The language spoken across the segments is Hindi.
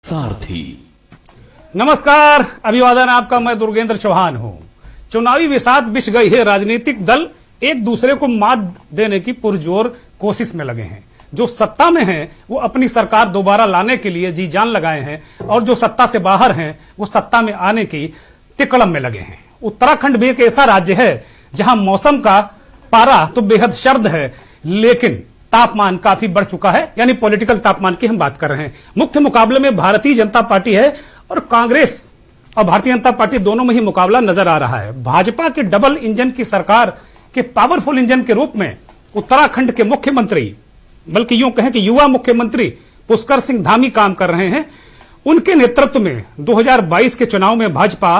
सारथी। नमस्कार, अभिवादन आपका। मैं दुर्गेंद्र चौहान हूं। चुनावी विषाद बिछ गई है। राजनीतिक दल एक दूसरे को मात देने की पुरजोर कोशिश में लगे हैं। जो सत्ता में हैं वो अपनी सरकार दोबारा लाने के लिए जी जान लगाए हैं, और जो सत्ता से बाहर हैं वो सत्ता में आने की तिकड़म में लगे हैं। उत्तराखंड भी एक ऐसा राज्य है जहां मौसम का पारा तो बेहद सर्द है, लेकिन तापमान काफी बढ़ चुका है। यानी पॉलिटिकल तापमान की हम बात कर रहे हैं। मुख्य मुकाबले में भारतीय जनता पार्टी है, और कांग्रेस और भारतीय जनता पार्टी दोनों में ही मुकाबला नजर आ रहा है। भाजपा के डबल इंजन की सरकार के पावरफुल इंजन के रूप में उत्तराखंड के मुख्यमंत्री, बल्कि यूं कहें कि युवा मुख्यमंत्री पुष्कर सिंह धामी काम कर रहे हैं। उनके नेतृत्व में 2022 के चुनाव में भाजपा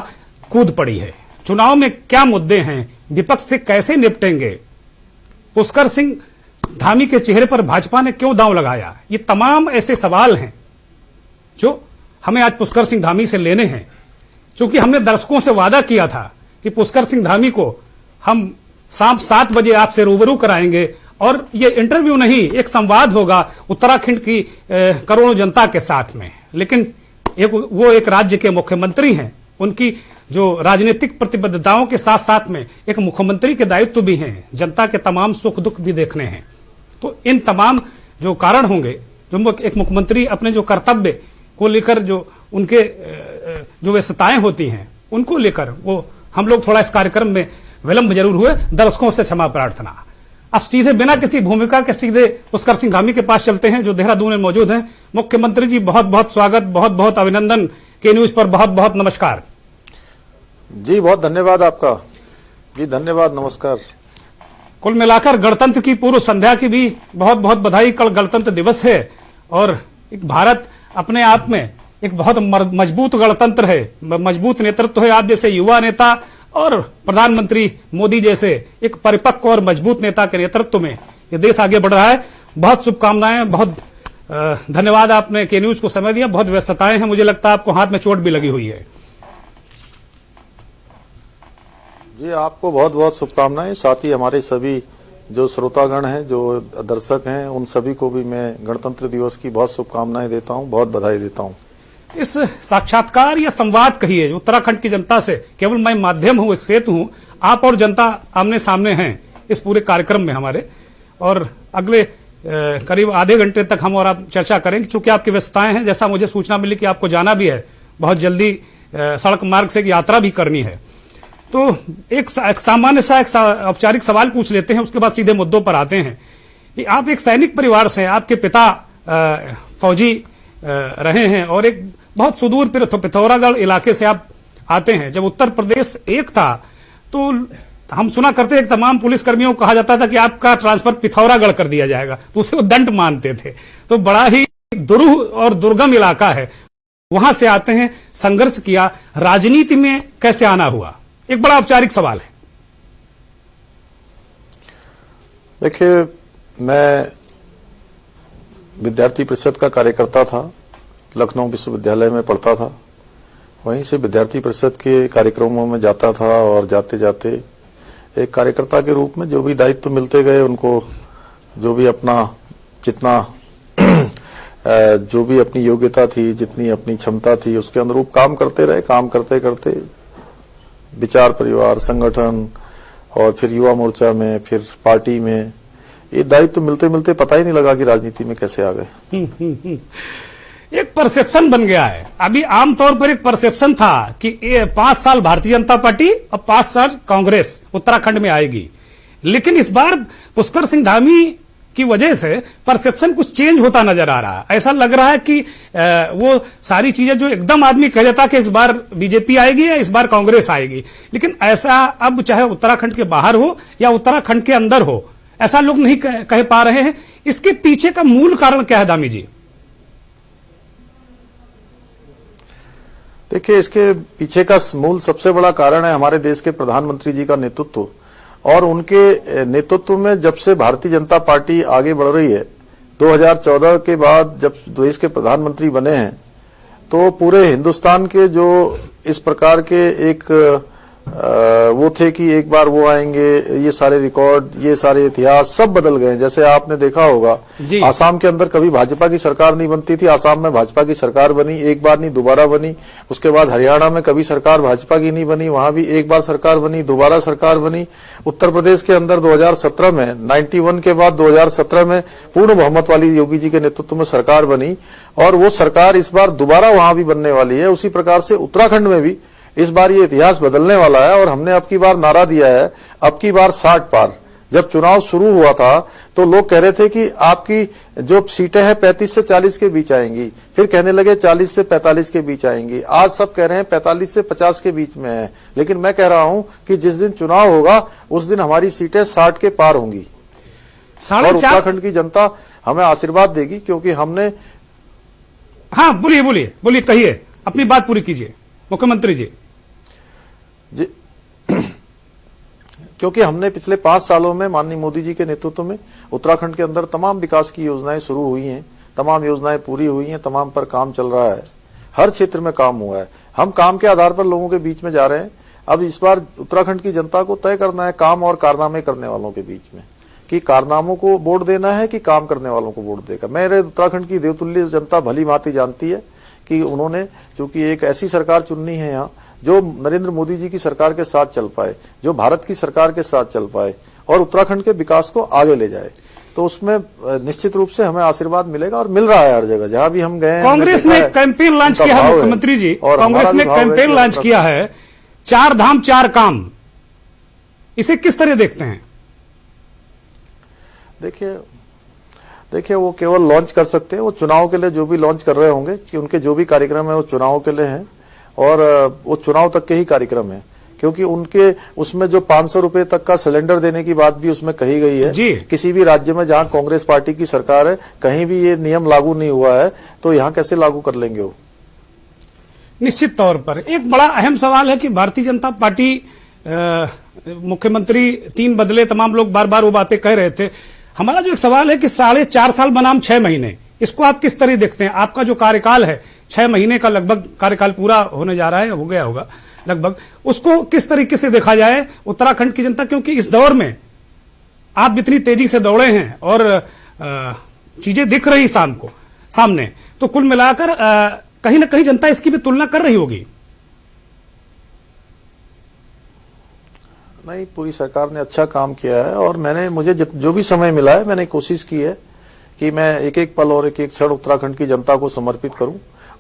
कूद पड़ी है। चुनाव में क्या मुद्दे हैं, विपक्ष से कैसे निपटेंगे, पुष्कर सिंह धामी के चेहरे पर भाजपा ने क्यों दांव लगाया, ये तमाम ऐसे सवाल हैं जो हमें आज पुष्कर सिंह धामी से लेने हैं। क्योंकि हमने दर्शकों से वादा किया था कि पुष्कर सिंह धामी को हम शाम 7 बजे आपसे रूबरू कराएंगे, और ये इंटरव्यू नहीं, एक संवाद होगा उत्तराखंड की करोड़ों जनता के साथ में। लेकिन वो एक राज्य के मुख्यमंत्री हैं, उनकी जो राजनीतिक प्रतिबद्धताओं के साथ साथ में एक मुख्यमंत्री के दायित्व भी हैं, जनता के तमाम सुख दुख भी देखने हैं। तो इन तमाम जो कारण होंगे, जो एक मुख्यमंत्री अपने जो कर्तव्य को लेकर जो उनके जो व्यस्तताएं होती हैं, उनको लेकर वो हम लोग थोड़ा इस कार्यक्रम में विलंब जरूर हुए। दर्शकों से क्षमा प्रार्थना। अब सीधे बिना किसी भूमिका के सीधे पुष्कर सिंह धामी के पास चलते हैं, जो देहरादून में मौजूद हैं। मुख्यमंत्री जी, बहुत बहुत स्वागत, बहुत बहुत अभिनंदन। के न्यूज पर बहुत बहुत नमस्कार जी। बहुत धन्यवाद आपका जी। धन्यवाद, नमस्कार। कुल मिलाकर गणतंत्र की पूर्व संध्या की भी बहुत बहुत बधाई। कल गणतंत्र दिवस है, और एक भारत अपने आप में एक बहुत मजबूत गणतंत्र है, मजबूत नेतृत्व है। आप जैसे युवा नेता और प्रधानमंत्री मोदी जैसे एक परिपक्व और मजबूत नेता के नेतृत्व में ये देश आगे बढ़ रहा है। बहुत शुभकामनाएं, बहुत धन्यवाद। आपने के न्यूज को समय दिया। बहुत व्यस्तताएं हैं, मुझे लगता है आपको हाथ में चोट भी लगी हुई है। जी, आपको बहुत बहुत शुभकामनाएं। साथ ही हमारे सभी जो श्रोतागण हैं, जो दर्शक हैं, उन सभी को भी मैं गणतंत्र दिवस की बहुत शुभकामनाएं देता हूं, बहुत बधाई देता हूं। इस साक्षात्कार या संवाद कहिए उत्तराखंड की जनता से, केवल मैं माध्यम हूं, एक सेतु हूं। आप और जनता आमने सामने हैं इस पूरे कार्यक्रम में हमारे, और अगले करीब आधे घंटे तक हम और आप चर्चा करेंगे। चूंकि आपकी व्यस्तताएं हैं, जैसा मुझे सूचना मिली कि आपको जाना भी है बहुत जल्दी, सड़क मार्ग से यात्रा भी करनी है। तो एक सामान्य सा एक औपचारिक सवाल पूछ लेते हैं, उसके बाद सीधे मुद्दों पर आते हैं कि आप एक सैनिक परिवार से, आपके पिता फौजी रहे हैं, और एक बहुत सुदूर पिथौरागढ़ इलाके से आप आते हैं। जब उत्तर प्रदेश एक था तो हम सुना करते हैं, तमाम पुलिसकर्मियों को कहा जाता था कि आपका ट्रांसफर पिथौरागढ़ कर दिया जाएगा, तो उसे वो दंड मानते थे। तो बड़ा ही दुरूह और दुर्गम इलाका है। वहां से आते हैं, संघर्ष किया, राजनीति में कैसे आना हुआ, एक बड़ा औपचारिक सवाल है। देखिए, मैं विद्यार्थी परिषद का कार्यकर्ता था, लखनऊ विश्वविद्यालय में पढ़ता था। वहीं से विद्यार्थी परिषद के कार्यक्रमों में जाता था, और जाते जाते एक कार्यकर्ता के रूप में जो भी दायित्व मिलते गए, उनको जो भी अपना जितना जो भी अपनी योग्यता थी, जितनी अपनी क्षमता थी, उसके अनुरूप काम करते रहे। काम करते करते विचार परिवार, संगठन, और फिर युवा मोर्चा में, फिर पार्टी में, ये दायित्व मिलते मिलते पता ही नहीं लगा कि राजनीति में कैसे आ गए। एक परसेप्शन बन गया है। अभी आमतौर पर एक परसेप्शन था कि 5 साल भारतीय जनता पार्टी और 5 साल कांग्रेस उत्तराखंड में आएगी, लेकिन इस बार पुष्कर सिंह धामी की वजह से परसेप्शन कुछ चेंज होता नजर आ रहा है। ऐसा लग रहा है कि वो सारी चीजें जो एकदम आदमी कह जाता कि इस बार बीजेपी आएगी या इस बार कांग्रेस आएगी, लेकिन ऐसा अब चाहे उत्तराखंड के बाहर हो या उत्तराखंड के अंदर हो, ऐसा लोग नहीं कह पा रहे हैं। इसके पीछे का मूल कारण क्या है धामी जी? देखिए, इसके पीछे का मूल सबसे बड़ा कारण है हमारे देश के प्रधानमंत्री जी का नेतृत्व, और उनके नेतृत्व में जब से भारतीय जनता पार्टी आगे बढ़ रही है, 2014 के बाद जब देश के प्रधानमंत्री बने हैं, तो पूरे हिंदुस्तान के जो इस प्रकार के एक वो थे कि एक बार वो आएंगे, ये सारे रिकॉर्ड, ये सारे इतिहास सब बदल गए। जैसे आपने देखा होगा, आसाम के अंदर कभी भाजपा की सरकार नहीं बनती थी, आसाम में भाजपा की सरकार बनी, एक बार नहीं दोबारा बनी। उसके बाद हरियाणा में कभी सरकार भाजपा की नहीं बनी, वहां भी एक बार सरकार बनी, दोबारा सरकार बनी। उत्तर प्रदेश के अंदर 2017 में 91 के बाद 2017 में पूर्ण बहुमत वाली योगी जी के नेतृत्व में सरकार बनी, और वो सरकार इस बार दोबारा वहां भी बनने वाली है। उसी प्रकार से उत्तराखंड में भी इस बार ये इतिहास बदलने वाला है। और हमने अब की बार नारा दिया है, अब की बार 60 पार। जब चुनाव शुरू हुआ था तो लोग कह रहे थे कि आपकी जो सीटें हैं 35 से 40 के बीच आएंगी, फिर कहने लगे 40 से 45 के बीच आएंगी, आज सब कह रहे हैं 45 से 50 के बीच में है। लेकिन मैं कह रहा हूं कि जिस दिन चुनाव होगा उस दिन हमारी सीटें 60 के पार होंगी और उत्तराखंड की जनता हमें आशीर्वाद देगी, क्योंकि हमने। हाँ, बोलिए, कहिए, अपनी बात पूरी कीजिए मुख्यमंत्री जी। क्योंकि हमने पिछले 5 सालों में माननीय मोदी जी के नेतृत्व में उत्तराखंड के अंदर तमाम विकास की योजनाएं शुरू हुई हैं, तमाम योजनाएं पूरी हुई हैं, तमाम पर काम चल रहा है, हर क्षेत्र में काम हुआ है। हम काम के आधार पर लोगों के बीच में जा रहे हैं। अब इस बार उत्तराखंड की जनता को तय करना है काम और कारनामे करने वालों के बीच में, कि कारनामों को वोट देना है कि काम करने वालों को वोट देगा। मेरे उत्तराखंड की देवतुल्य जनता भली भांति जानती है कि उन्होंने चूंकि एक ऐसी सरकार चुननी है यहाँ जो नरेंद्र मोदी जी की सरकार के साथ चल पाए, जो भारत की सरकार के साथ चल पाए और उत्तराखंड के विकास को आगे ले जाए। तो उसमें निश्चित रूप से हमें आशीर्वाद मिलेगा और मिल रहा है हर जगह जहां भी हम गए। कांग्रेस ने कैंपेन लॉन्च किया है मुख्यमंत्री जी, कांग्रेस ने कैंपेन लॉन्च किया है 4 धाम 4 काम, इसे किस तरह देखते हैं? देखिए वो केवल लॉन्च कर सकते हैं, वो चुनाव के लिए जो भी लॉन्च कर रहे होंगे कि उनके जो भी कार्यक्रम है वो चुनाव के लिए हैं और वो चुनाव तक के ही कार्यक्रम है। क्योंकि उनके उसमें जो 500 रुपए तक का सिलेंडर देने की बात भी उसमें कही गई है जी। किसी भी राज्य में जहां कांग्रेस पार्टी की सरकार है कहीं भी ये नियम लागू नहीं हुआ है, तो यहां कैसे लागू कर लेंगे वो? निश्चित तौर पर एक बड़ा अहम सवाल है कि भारतीय जनता पार्टी मुख्यमंत्री 3 बदले, तमाम लोग बार बार वो बातें कह रहे थे। हमारा जो एक सवाल है कि 4.5 साल बनाम 6 महीने, इसको आप किस तरह देखते हैं? आपका जो कार्यकाल है 6 महीने का लगभग कार्यकाल पूरा होने जा रहा है, हो गया होगा लगभग, उसको किस तरीके से देखा जाए उत्तराखंड की जनता? क्योंकि इस दौर में आप जितनी तेजी से दौड़े हैं और चीजें दिख रही सामने, तो कुल मिलाकर कहीं ना कहीं जनता इसकी भी तुलना कर रही होगी। नहीं, पूरी सरकार ने अच्छा काम किया है और मुझे जो भी समय मिला है मैंने कोशिश की है कि मैं एक एक पल और एक एक क्षण उत्तराखंड की जनता को समर्पित करूं।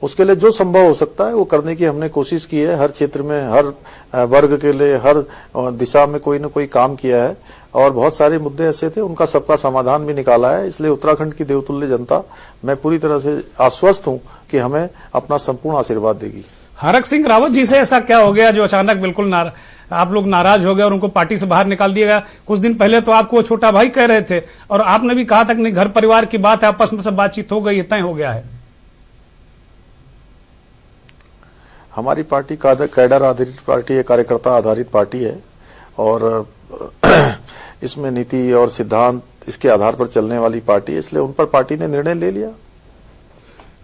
उसके लिए जो संभव हो सकता है वो करने की हमने कोशिश की है। हर क्षेत्र में, हर वर्ग के लिए, हर दिशा में कोई न कोई काम किया है और बहुत सारे मुद्दे ऐसे थे उनका सबका समाधान भी निकाला है। इसलिए उत्तराखंड की देवतुल्य जनता, मैं पूरी तरह से आश्वस्त हूं कि हमें अपना संपूर्ण आशीर्वाद देगी। हरक सिंह रावत जी से ऐसा क्या हो गया जो अचानक बिल्कुल आप लोग नाराज हो गए और उनको पार्टी से बाहर निकाल दिया गया? कुछ दिन पहले तो आपको छोटा भाई कह रहे थे और आपने भी कहा था कि घर परिवार की बात है, आपस में सब बातचीत हो गई, तय हो गया है। हमारी पार्टी कैडर आधारित पार्टी है, कार्यकर्ता आधारित पार्टी है और इसमें नीति और सिद्धांत इसके आधार पर चलने वाली पार्टी है, इसलिए उन पर पार्टी ने निर्णय ले लिया।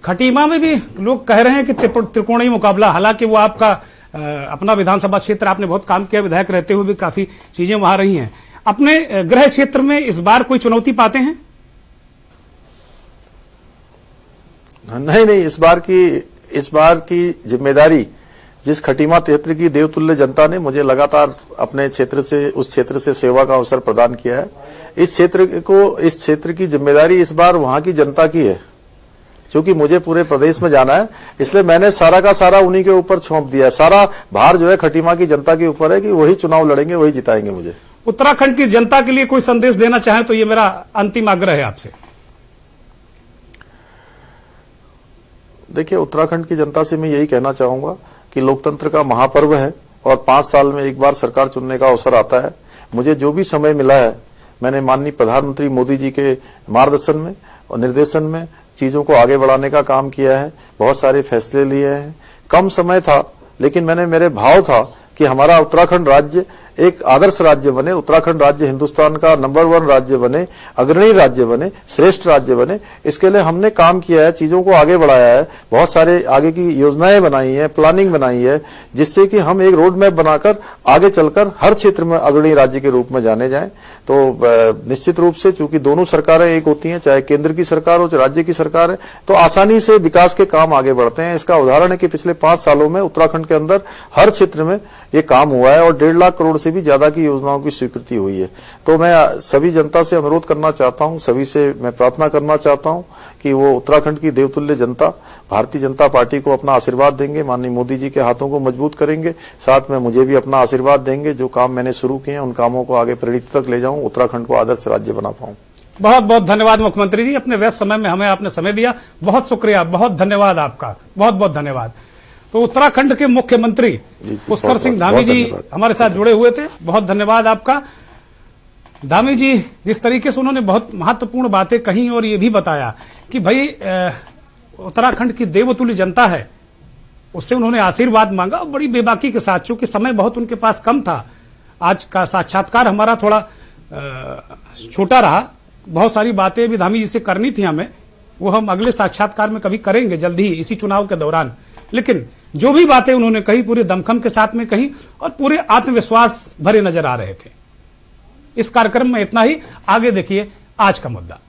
खटीमा में भी लोग कह रहे हैं कि त्रिकोणीय मुकाबला, हालांकि वो आपका अपना विधानसभा क्षेत्र, आपने बहुत काम किया, विधायक रहते हुए भी काफी चीजें वहां रही हैं। अपने गृह क्षेत्र में इस बार कोई चुनौती पाते हैं? नहीं, इस बार की जिम्मेदारी जिस खटीमा क्षेत्र की देवतुल्य जनता ने मुझे लगातार अपने क्षेत्र से, उस क्षेत्र से सेवा का अवसर प्रदान किया है, इस क्षेत्र की जिम्मेदारी इस बार वहां की जनता की है। क्योंकि मुझे पूरे प्रदेश में जाना है, इसलिए मैंने सारा का सारा उन्हीं के ऊपर सौंप दिया है। सारा भार जो है खटीमा की जनता के ऊपर है कि वही चुनाव लड़ेंगे, वही जिताएंगे मुझे। उत्तराखंड की जनता के लिए कोई संदेश देना चाहें तो ये मेरा अंतिम आग्रह है आपसे। देखिए, उत्तराखंड की जनता से मैं यही कहना चाहूंगा कि लोकतंत्र का महापर्व है और 5 साल में एक बार सरकार चुनने का अवसर आता है। मुझे जो भी समय मिला है मैंने माननीय प्रधानमंत्री मोदी जी के मार्गदर्शन में और निर्देशन में चीजों को आगे बढ़ाने का काम किया है, बहुत सारे फैसले लिए हैं। कम समय था लेकिन मेरे भाव था कि हमारा उत्तराखंड राज्य एक आदर्श राज्य बने, उत्तराखंड राज्य हिंदुस्तान का नंबर 1 राज्य बने, अग्रणी राज्य बने, श्रेष्ठ राज्य बने। इसके लिए हमने काम किया है, चीजों को आगे बढ़ाया है, बहुत सारे आगे की योजनाएं बनाई है, प्लानिंग बनाई है, जिससे कि हम एक रोड मैप बनाकर आगे चलकर हर क्षेत्र में अग्रणी राज्य के रूप में जाने जाएं। तो निश्चित रूप से चूंकि दोनों सरकारें एक होती हैं, चाहे केंद्र की सरकार हो चाहे राज्य की सरकार है, तो आसानी से विकास के काम आगे बढ़ते हैं। इसका उदाहरण है कि पिछले 5 सालों में उत्तराखंड के अंदर हर क्षेत्र में ये काम हुआ है और 1.5 लाख करोड़ से भी ज्यादा की योजनाओं की स्वीकृति हुई है। तो मैं सभी जनता से अनुरोध करना चाहता हूं, सभी से मैं प्रार्थना करना चाहता हूं कि वो उत्तराखंड की देवतुल्य जनता भारतीय जनता पार्टी को अपना आशीर्वाद देंगे, माननीय मोदी जी के हाथों को मजबूत करेंगे, साथ में मुझे भी अपना आशीर्वाद देंगे। जो काम मैंने शुरू किए हैं उन कामों को आगे परिणति तक ले जाऊं, उत्तराखंड को आदर्श राज्य बना पाऊं। बहुत बहुत धन्यवाद मुख्यमंत्री जी, अपने व्यस्त समय में हमें आपने समय दिया, बहुत शुक्रिया, बहुत धन्यवाद आपका, बहुत बहुत धन्यवाद। तो उत्तराखंड के मुख्यमंत्री पुष्कर सिंह धामी जी हमारे साथ जुड़े हुए थे, बहुत धन्यवाद आपका। धामी जी जिस तरीके से उन्होंने बहुत महत्वपूर्ण बातें कही और ये भी बताया कि भाई उत्तराखंड की देवतुल्य जनता है, उससे उन्होंने आशीर्वाद मांगा बड़ी बेबाकी के साथ, चूंकि समय बहुत उनके पास कम था। आज का साक्षात्कार हमारा थोड़ा छोटा रहा, बहुत सारी बातें भी धामी जी से करनी थी हमें, वो हम अगले साक्षात्कार में कभी करेंगे जल्दी ही, इसी चुनाव के दौरान। लेकिन जो भी बातें उन्होंने कही पूरे दमखम के साथ में कही और पूरे आत्मविश्वास भरे नजर आ रहे थे। इस कार्यक्रम में इतना ही, आगे देखिए आज का मुद्दा।